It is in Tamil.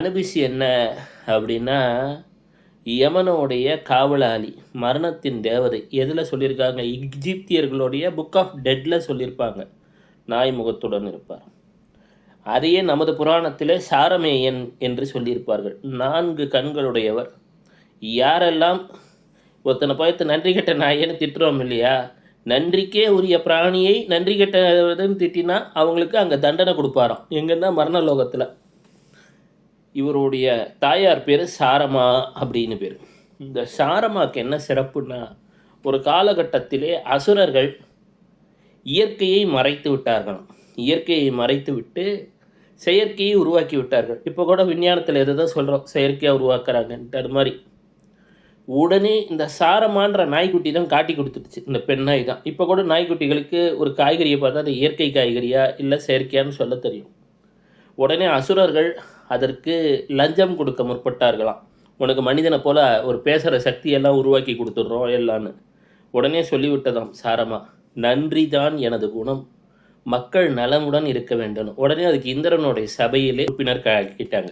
அனுபிஸ் என்ன அப்படின்னா, யமனுடைய காவலாளி, மரணத்தின் தேவதை. எதுல சொல்லியிருக்காங்க? எகிப்தியர்களுடைய புக் ஆஃப் டெட்ல சொல்லியிருப்பாங்க. நாய் முகத்துடன் இருப்பார். அதையே நமது புராணத்திலே சாரமேயன் என்று சொல்லியிருப்பார்கள். 4 கண்களுடையவர். யாரெல்லாம் ஒருத்தனை பார்த்து நன்றி கெட்ட நாயேன்னு திட்டுறோம் இல்லையா? நன்றிக்கே உரிய பிராணியை நன்றி கெட்டதுன்னு திட்டினா அவங்களுக்கு அங்கே தண்டனை கொடுப்பாராம். எங்கன்னா மரணலோகத்தில். இவருடைய தாயார் பேர் சாரமா அப்படின்னு பேர். இந்த சாரமாக்கு என்ன சிறப்புன்னா, ஒரு காலகட்டத்திலே அசுரர்கள் இயற்கையை மறைத்து விட்டார்களாம். இயற்கையை மறைத்து விட்டு செயற்கையை உருவாக்கி விட்டார்கள். இப்போ கூட விஞ்ஞானத்தில் எதை தான் சொல்கிறோம், செயற்கையாக உருவாக்குறாங்கன்ட்டு. அது மாதிரி உடனே இந்த சாரமான்ற நாய்க்குட்டி தான் காட்டி கொடுத்துடுச்சு. இந்த பெண் நாய் தான். இப்போ கூட நாய்க்குட்டிகளுக்கு ஒரு காய்கறியை பார்த்தா அது இயற்கை காய்கறியா இல்லை செயற்கையான்னு சொல்ல தெரியும். உடனே அசுரர்கள் அதற்கு லஞ்சம் கொடுக்க முற்பட்டார்களாம். உனக்கு மனிதனை போல் ஒரு பேசுகிற சக்தியெல்லாம் உருவாக்கி கொடுத்துட்றோம் எல்லான்னு. உடனே சொல்லிவிட்டதாம் சாரமா, நன்றி தான் எனது குணம், மக்கள் நலமுடன் இருக்க வேண்டும். உடனே அதுக்கு இந்திரனுடைய சபையிலே உறுப்பினர் ஆக்கிட்டாங்க.